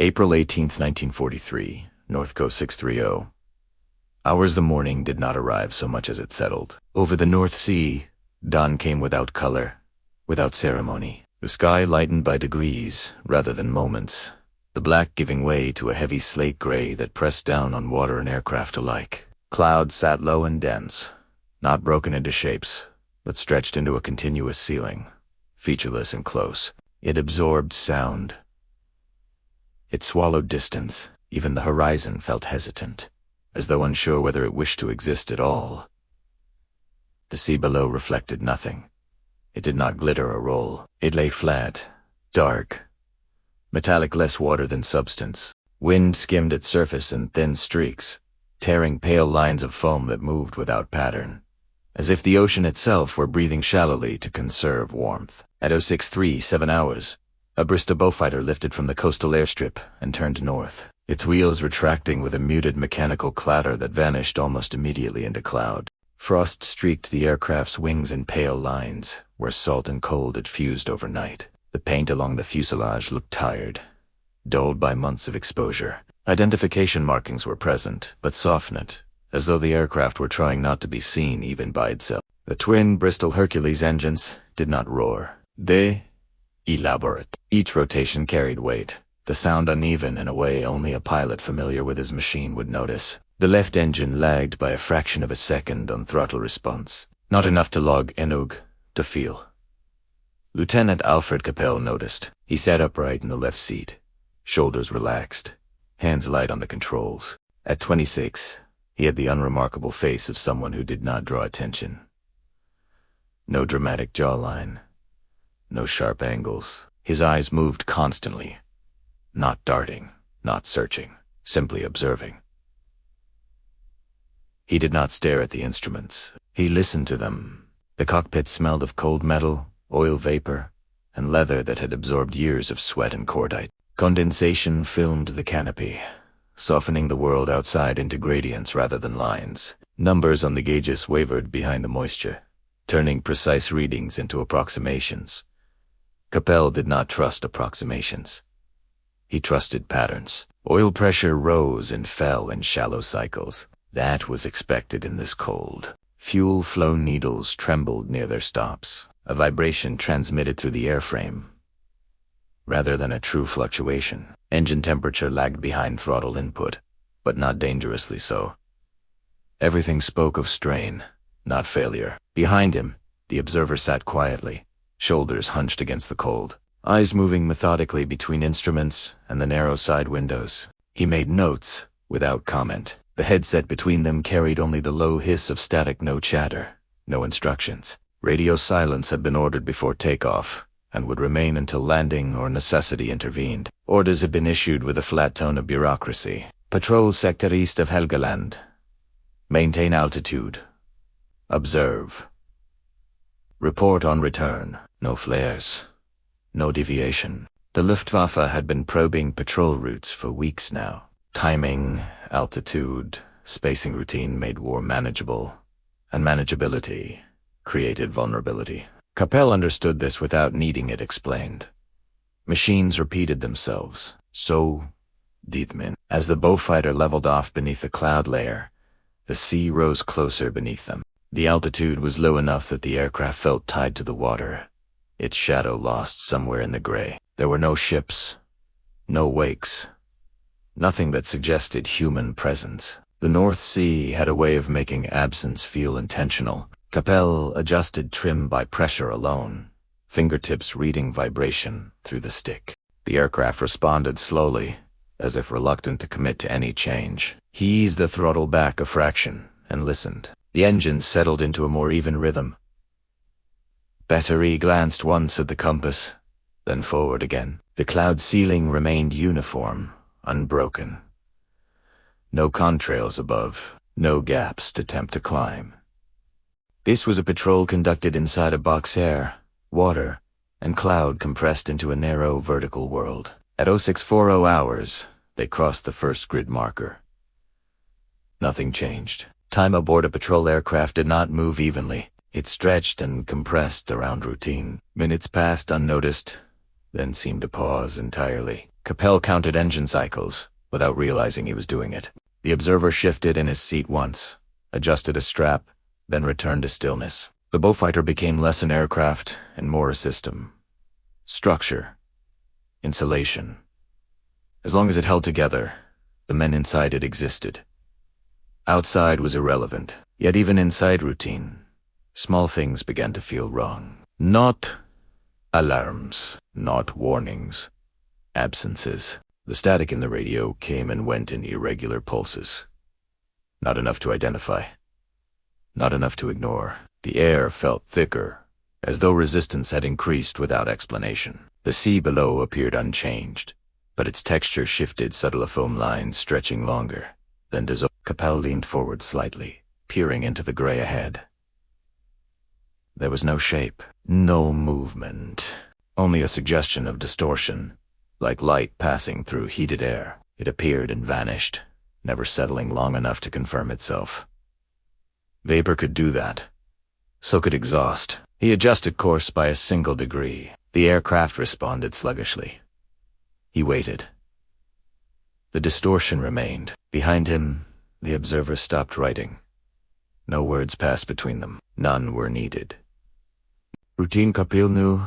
April 18, 1943, North Coast 630. Hours the morning did not arrive so much as it settled. Over the North Sea, dawn came without color, without ceremony. The sky lightened by degrees rather than moments, the black giving way to a heavy slate gray that pressed down on water and aircraft alike. Clouds sat low and dense, not broken into shapes, but stretched into a continuous ceiling, featureless and close. It absorbed sound. It swallowed distance. Even the horizon felt hesitant, as though unsure whether it wished to exist at all. The sea below reflected nothing. It did not glitter or roll. It lay flat, dark, metallic, less water than substance. Wind skimmed its surface in thin streaks, tearing pale lines of foam that moved without pattern, as if the ocean itself were breathing shallowly to conserve warmth. At 06:03, 7 hours, a Bristol Beaufighter lifted from the coastal airstrip and turned north, its wheels retracting with a muted mechanical clatter that vanished almost immediately into cloud. Frost streaked the aircraft's wings in pale lines, where salt and cold had fused overnight. The paint along the fuselage looked tired, dulled by months of exposure. Identification markings were present, but softened, as though the aircraft were trying not to be seen even by itself. The twin Bristol Hercules engines did not roar. They elaborate. Each rotation carried weight, the sound uneven in a way only a pilot familiar with his machine would notice. The left engine lagged by a fraction of a second on throttle response, not enough to log Enug to feel. Lieutenant Alfred Capel noticed. He sat upright in the left seat, shoulders relaxed, hands light on the controls. At 26, he had the unremarkable face of someone who did not draw attention. No dramatic jawline, no sharp angles. His eyes moved constantly, not darting, not searching, simply observing. He did not stare at the instruments. He listened to them. The cockpit smelled of cold metal, oil vapor, and leather that had absorbed years of sweat and cordite. Condensation filmed the canopy, softening the world outside into gradients rather than lines. Numbers on the gauges wavered behind the moisture, turning precise readings into approximations. Capel did not trust approximations. He trusted patterns. Oil pressure rose and fell in shallow cycles. That was expected in this cold. Fuel flow needles trembled near their stops, a vibration transmitted through the airframe, rather than a true fluctuation. Engine temperature lagged behind throttle input, but not dangerously so. Everything spoke of strain, not failure. Behind him, the observer sat quietly, shoulders hunched against the cold, eyes moving methodically between instruments and the narrow side windows. He made notes without comment. The headset between them carried only the low hiss of static, no chatter, no instructions. Radio silence had been ordered before takeoff, and would remain until landing or necessity intervened. Orders had been issued with a flat tone of bureaucracy. Patrol sector east of Helgeland. Maintain altitude. Observe. Report on return. No flares. No deviation. The Luftwaffe had been probing patrol routes for weeks now. Timing, altitude, spacing routine made war manageable, and manageability created vulnerability. Capel understood this without needing it explained. Machines repeated themselves. So did men. As the Beaufighter leveled off beneath the cloud layer, the sea rose closer beneath them. The altitude was low enough that the aircraft felt tied to the water, its shadow lost somewhere in the gray. There were no ships, no wakes, nothing that suggested human presence. The North Sea had a way of making absence feel intentional. Capel adjusted trim by pressure alone, fingertips reading vibration through the stick. The aircraft responded slowly, as if reluctant to commit to any change. He eased the throttle back a fraction and listened. The engine settled into a more even rhythm. Battery glanced once at the compass, then forward again. The cloud ceiling remained uniform, unbroken. No contrails above, no gaps to tempt to climb. This was a patrol conducted inside a box air, water, and cloud compressed into a narrow vertical world. At 0640 hours, they crossed the first grid marker. Nothing changed. Time aboard a patrol aircraft did not move evenly. It stretched and compressed around routine. Minutes passed unnoticed, then seemed to pause entirely. Capel counted engine cycles without realizing he was doing it. The observer shifted in his seat once, adjusted a strap, then returned to stillness. The Beaufighter became less an aircraft and more a system. Structure. Insulation. As long as it held together, the men inside it existed. Outside was irrelevant, yet even inside routine, small things began to feel wrong. Not alarms, not warnings, absences. The static in the radio came and went in irregular pulses. Not enough to identify. Not enough to ignore. The air felt thicker, as though resistance had increased without explanation. The sea below appeared unchanged, but its texture shifted, subtle foam lines stretching longer, then dissolved. Capel leaned forward slightly, peering into the gray ahead. There was no shape, no movement, only a suggestion of distortion, like light passing through heated air. It appeared and vanished, never settling long enough to confirm itself. Vapor could do that. So could exhaust. He adjusted course by a single degree. The aircraft responded sluggishly. He waited. The distortion remained. Behind him, the observer stopped writing. No words passed between them. None were needed. Routine, Capel knew,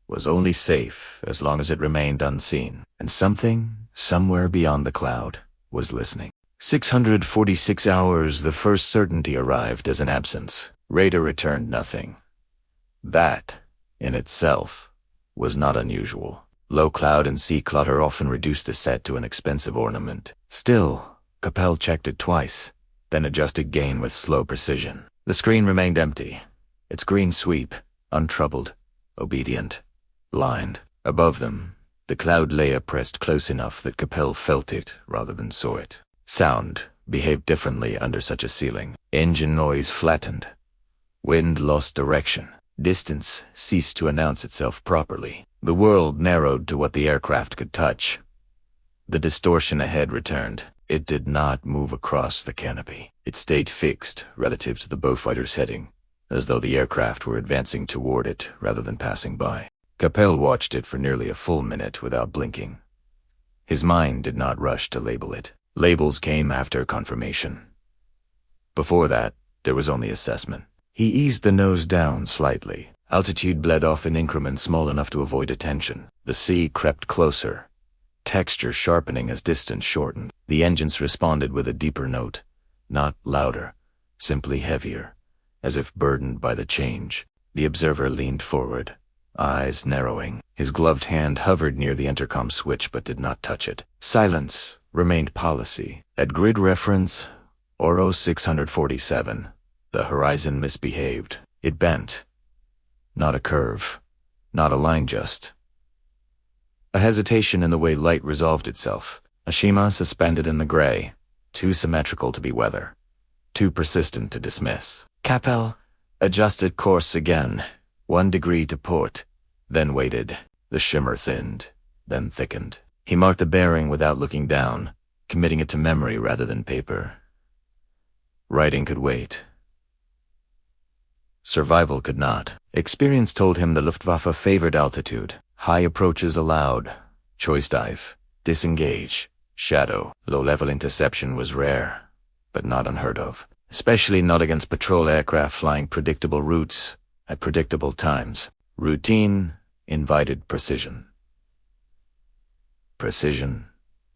was only safe as long as it remained unseen. And something, somewhere beyond the cloud, was listening. 646 hours, the first certainty arrived as an absence. Radar returned nothing. That, in itself, was not unusual. Low cloud and sea clutter often reduced the set to an expensive ornament. Still, Capel checked it twice, then adjusted gain with slow precision. The screen remained empty, its green sweep, untroubled, obedient, blind. Above them, the cloud layer pressed close enough that Capel felt it rather than saw it. Sound behaved differently under such a ceiling. Engine noise flattened. Wind lost direction. Distance ceased to announce itself properly. The world narrowed to what the aircraft could touch. The distortion ahead returned. It did not move across the canopy. It stayed fixed relative to the Beaufighter's heading, as though the aircraft were advancing toward it rather than passing by. Capel watched it for nearly a full minute without blinking. His mind did not rush to label it. Labels came after confirmation. Before that, there was only assessment. He eased the nose down slightly. Altitude bled off in increments small enough to avoid attention. The sea crept closer, texture sharpening as distance shortened. The engines responded with a deeper note, not louder, simply heavier, as if burdened by the change. The observer leaned forward, eyes narrowing. His gloved hand hovered near the intercom switch but did not touch it. Silence remained policy. At grid reference, Oro 647, the horizon misbehaved. It bent. Not a curve, not a line just. A hesitation in the way light resolved itself. A shima suspended in the gray, too symmetrical to be weather, too persistent to dismiss. Capel adjusted course again, 1 degree to port, then waited. The shimmer thinned, then thickened. He marked the bearing without looking down, committing it to memory rather than paper. Writing could wait. Survival could not. Experience told him the Luftwaffe favored altitude. High approaches allowed. Choice dive. Disengage. Shadow. Low-level interception was rare, but not unheard of. Especially not against patrol aircraft flying predictable routes at predictable times. Routine invited precision. Precision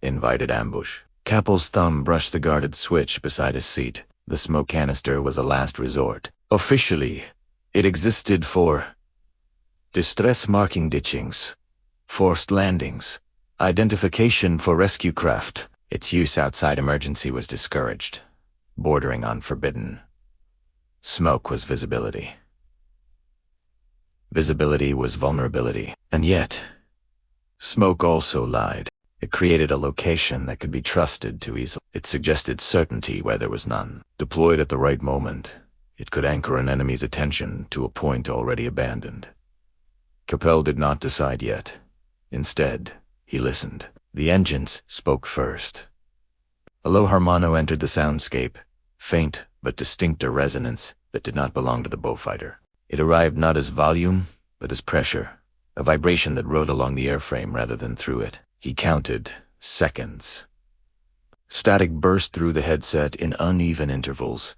invited ambush. Capel's thumb brushed the guarded switch beside his seat. The smoke canister was a last resort. Officially, it existed for distress marking ditchings, forced landings, identification for rescue craft. Its use outside emergency was discouraged, bordering on forbidden. Smoke was visibility. Visibility was vulnerability. And yet, smoke also lied. It created a location that could be trusted too easily. It suggested certainty where there was none. Deployed at the right moment, it could anchor an enemy's attention to a point already abandoned. Capel did not decide yet. Instead, he listened. The engines spoke first. A low harmono entered the soundscape, faint but distinct a resonance that did not belong to the Beaufighter. It arrived not as volume, but as pressure, a vibration that rode along the airframe rather than through it. He counted seconds. Static burst through the headset in uneven intervals.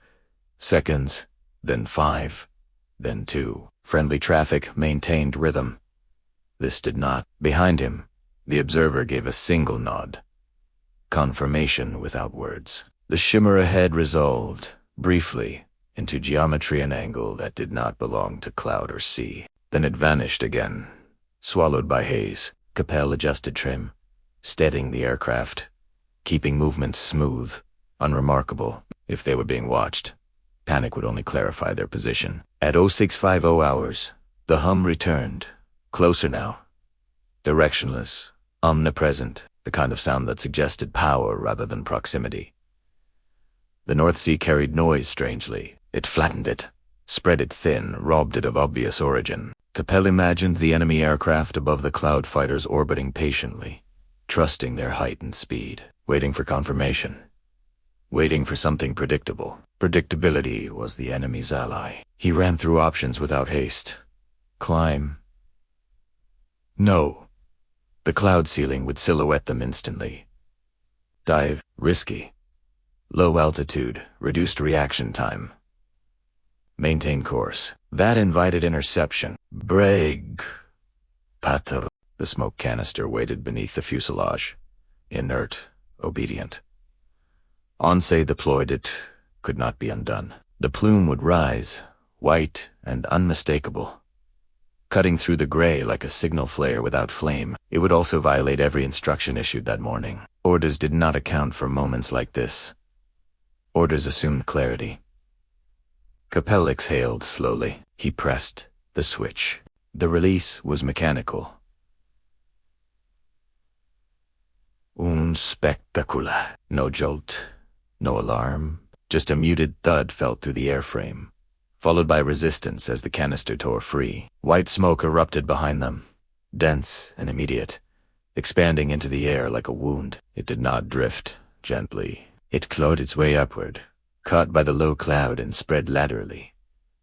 Seconds, then 5, then 2. Friendly traffic maintained rhythm. This did not. Behind him, the observer gave a single nod. Confirmation without words. The shimmer ahead resolved, briefly, into geometry and angle that did not belong to cloud or sea. Then it vanished again, swallowed by haze. Capel adjusted trim, steadying the aircraft, keeping movements smooth, unremarkable. If they were being watched, panic would only clarify their position. At 0650 hours, the hum returned, closer now. Directionless, omnipresent, the kind of sound that suggested power rather than proximity. The North Sea carried noise strangely. It flattened it, spread it thin, robbed it of obvious origin. Capel imagined the enemy aircraft above the cloud fighters orbiting patiently, trusting their height and speed, waiting for confirmation, waiting for something predictable. Predictability was the enemy's ally. He ran through options without haste. Climb. No. The cloud ceiling would silhouette them instantly. Dive. Risky. Low altitude, reduced reaction time. Maintain course. That invited interception. Brag. Pater. The smoke canister waited beneath the fuselage. Inert, obedient. Onse deployed it, could not be undone. The plume would rise, white and unmistakable, cutting through the gray like a signal flare without flame. It would also violate every instruction issued that morning. Orders did not account for moments like this. Orders assumed clarity. Capel exhaled slowly. He pressed the switch. The release was mechanical. Un spectacular. No jolt, no alarm, just a muted thud felt through the airframe, followed by resistance as the canister tore free. White smoke erupted behind them, dense and immediate, expanding into the air like a wound. It did not drift gently. It clawed its way upward, caught by the low cloud and spread laterally,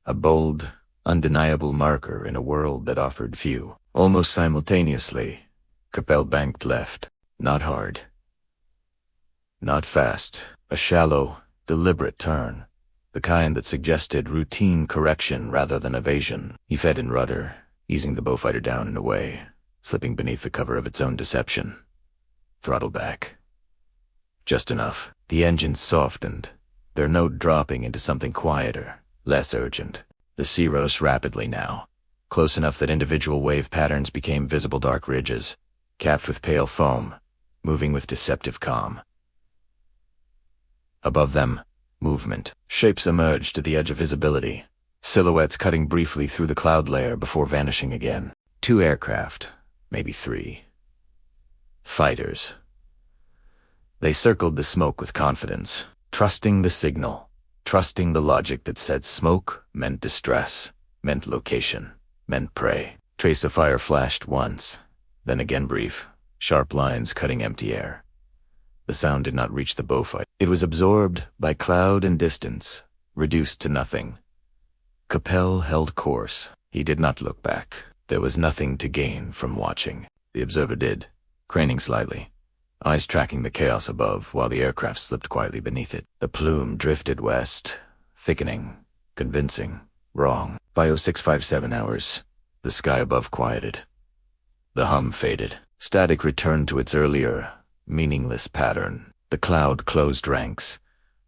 a bold, undeniable marker in a world that offered few. Almost simultaneously, Capel banked left. Not hard. Not fast. A shallow, deliberate turn, the kind that suggested routine correction rather than evasion. He fed in rudder, easing the Beaufighter down and away, slipping beneath the cover of its own deception. Throttle back. Just enough. The engines softened, their note dropping into something quieter, less urgent. The sea rose rapidly now, close enough that individual wave patterns became visible dark ridges, capped with pale foam, moving with deceptive calm. Above them, movement. Shapes emerged to the edge of visibility, silhouettes cutting briefly through the cloud layer before vanishing again. 2 aircraft, maybe 3. Fighters. They circled the smoke with confidence, trusting the signal, trusting the logic that said smoke meant distress, meant location, meant prey. Trace of fire flashed once, then again brief, sharp lines cutting empty air. The sound did not reach the Beaufighter. It was absorbed by cloud and distance, reduced to nothing. Capel held course. He did not look back. There was nothing to gain from watching. The observer did, craning slightly, eyes tracking the chaos above while the aircraft slipped quietly beneath it. The plume drifted west, thickening, convincing, wrong. By 0657 hours, the sky above quieted. The hum faded. Static returned to its earlier, meaningless pattern. The cloud closed ranks,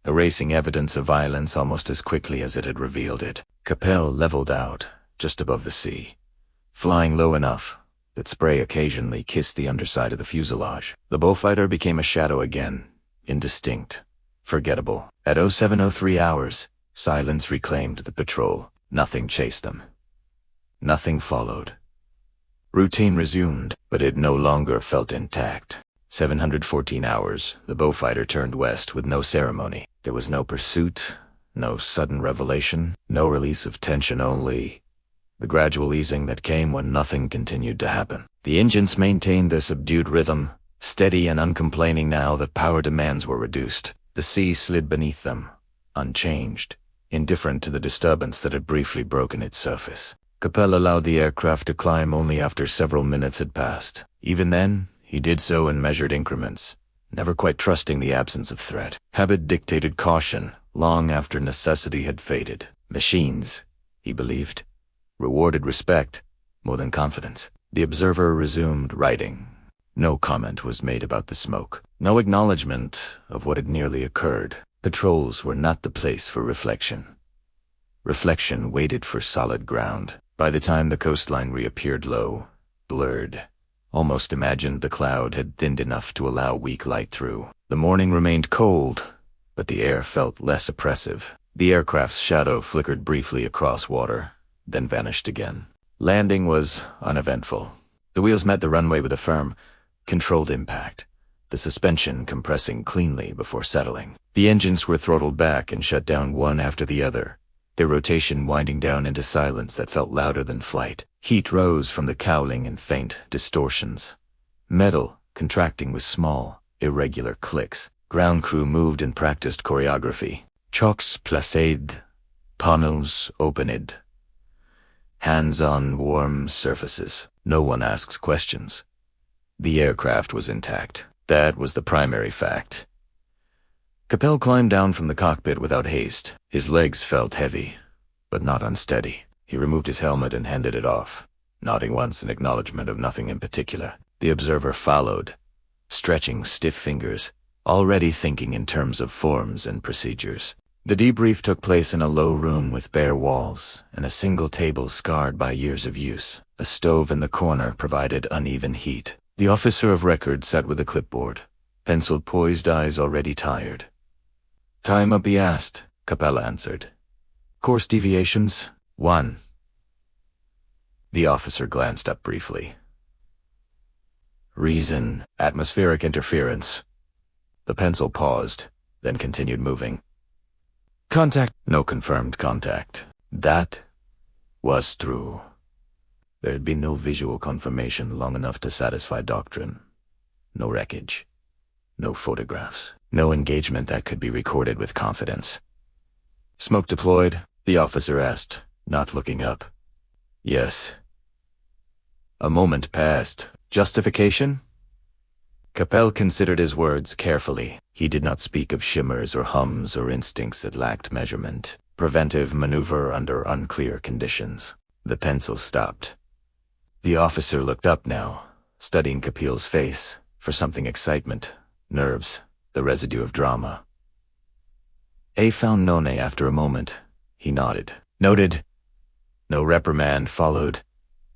erasing evidence of violence almost as quickly as it had revealed it. Capel leveled out, just above the sea, flying low enough that spray occasionally kissed the underside of the fuselage. The Beaufighter became a shadow again, indistinct, forgettable. At 0703 hours, silence reclaimed the patrol. Nothing chased them. Nothing followed. Routine resumed, but it no longer felt intact. 714 hours, the Beaufighter turned west with no ceremony. There was no pursuit, no sudden revelation, no release of tension, only the gradual easing that came when nothing continued to happen. The engines maintained their subdued rhythm, steady and uncomplaining now that power demands were reduced. The sea slid beneath them, unchanged, indifferent to the disturbance that had briefly broken its surface. Capel allowed the aircraft to climb only after several minutes had passed. Even then, He did so in measured increments, never quite trusting the absence of threat. Habit dictated caution long after necessity had faded. Machines, he believed, rewarded respect more than confidence. The observer resumed writing. No comment was made about the smoke. No acknowledgement of what had nearly occurred. Patrols were not the place for reflection. Reflection waited for solid ground. By the time the coastline reappeared low, blurred, almost imagined the cloud had thinned enough to allow weak light through. The morning remained cold, but the air felt less oppressive. The aircraft's shadow flickered briefly across water, then vanished again. Landing was uneventful. The wheels met the runway with a firm, controlled impact, the suspension compressing cleanly before settling. The engines were throttled back and shut down one after the other, their rotation winding down into silence that felt louder than flight. Heat rose from the cowling and faint distortions. Metal contracting with small, irregular clicks. Ground crew moved in practiced choreography. Chocks placed, panels opened. Hands on warm surfaces. No one asks questions. The aircraft was intact. That was the primary fact. Capel climbed down from the cockpit without haste. His legs felt heavy, but not unsteady. He removed his helmet and handed it off, nodding once in acknowledgement of nothing in particular. The observer followed, stretching stiff fingers, already thinking in terms of forms and procedures. The debrief took place in a low room with bare walls and a single table scarred by years of use. A stove in the corner provided uneven heat. The officer of record sat with a clipboard, pencil poised, eyes already tired. "Time up," he asked. Capella answered. "Course deviations? 1. The officer glanced up briefly. "Reason, atmospheric interference." The pencil paused, then continued moving. "Contact?" No confirmed contact. That was true. There had been no visual confirmation long enough to satisfy doctrine. No wreckage. No photographs. No engagement that could be recorded with confidence. "Smoke deployed?" the officer asked, not looking up. "Yes." A moment passed. "Justification?" Capel considered his words carefully. He did not speak of shimmers or hums or instincts that lacked measurement. Preventive maneuver under unclear conditions. The pencil stopped. The officer looked up now, studying Capel's face for something: excitement, nerves, the residue of drama. A found None after a moment. He nodded. "Noted." No reprimand followed.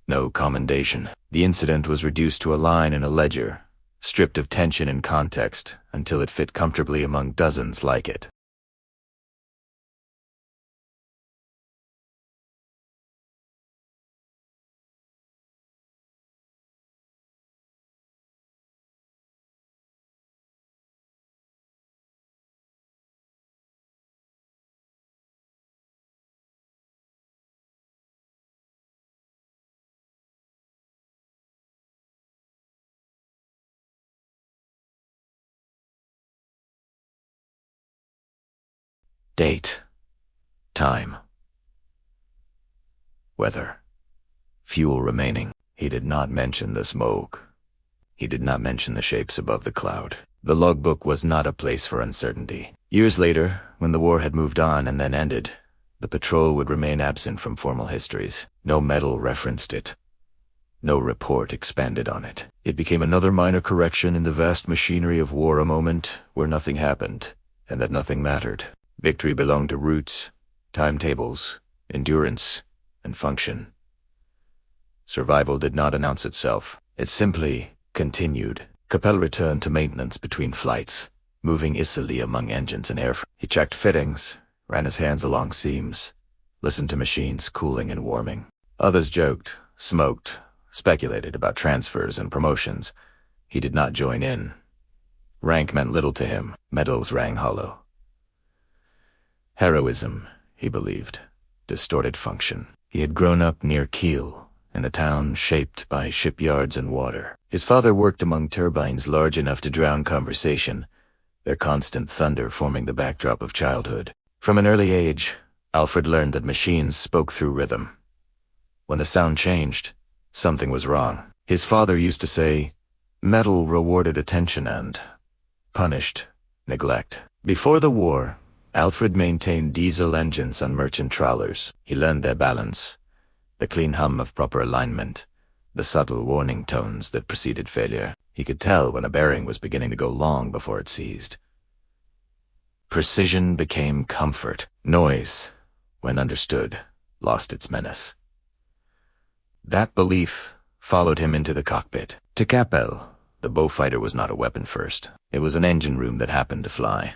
No commendation. The incident was reduced to a line in a ledger, stripped of tension and context until it fit comfortably among dozens like it. Date. Time. Weather. Fuel remaining. He did not mention the smoke. He did not mention the shapes above the cloud. The logbook was not a place for uncertainty. Years later, when the war had moved on and then ended, the patrol would remain absent from formal histories. No medal referenced it. No report expanded on it. It became another minor correction in the vast machinery of war, a moment where nothing happened, and that nothing mattered. Victory belonged to routes, timetables, endurance, and function. Survival did not announce itself. It simply continued. Capel returned to maintenance between flights, moving easily among engines and airframes. He checked fittings, ran his hands along seams, listened to machines cooling and warming. Others joked, smoked, speculated about transfers and promotions. He did not join in. Rank meant little to him. Medals rang hollow. Heroism, he believed, distorted function. He had grown up near Kiel, in a town shaped by shipyards and water. His father worked among turbines large enough to drown conversation, their constant thunder forming the backdrop of childhood. From an early age, Alfred learned that machines spoke through rhythm. When the sound changed, something was wrong. His father used to say, Metal rewarded attention and punished neglect. Before the war, Alfred maintained diesel engines on merchant trawlers. He learned their balance, the clean hum of proper alignment, the subtle warning tones that preceded failure. He could tell when a bearing was beginning to go long before it seized. Precision became comfort. Noise, when understood, lost its menace. That belief followed him into the cockpit. To Capel, the bowfighter was not a weapon first. It was an engine room that happened to fly.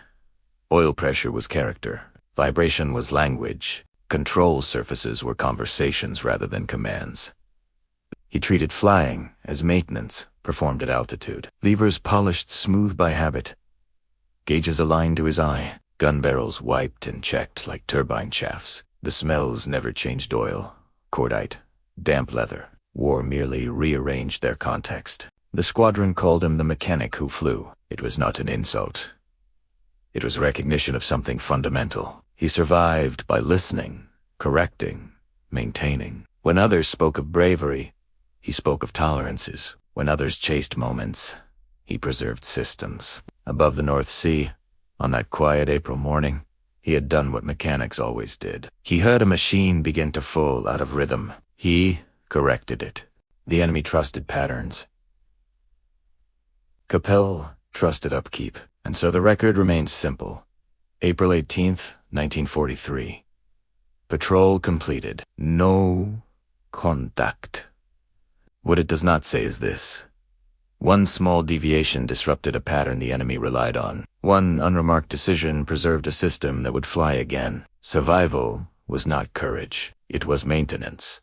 Oil pressure was character. Vibration was language. Control surfaces were conversations rather than commands. He treated flying as maintenance performed at altitude. Levers polished smooth by habit. Gauges aligned to his eye. Gun barrels wiped and checked like turbine shafts. The smells never changed oil, cordite, damp leather. War merely rearranged their context. The squadron called him the mechanic who flew. It was not an insult. It was recognition of something fundamental. He survived by listening, correcting, maintaining. When others spoke of bravery, he spoke of tolerances. When others chased moments, he preserved systems. Above the North Sea, on that quiet April morning, he had done what mechanics always did. He heard a machine begin to fall out of rhythm. He corrected it. The enemy trusted patterns. Capel trusted upkeep. And so the record remains simple. April 18th, 1943. Patrol completed. No contact. What it does not say is this. One small deviation disrupted a pattern the enemy relied on. One unremarked decision preserved a system that would fly again. Survival was not courage. It was maintenance.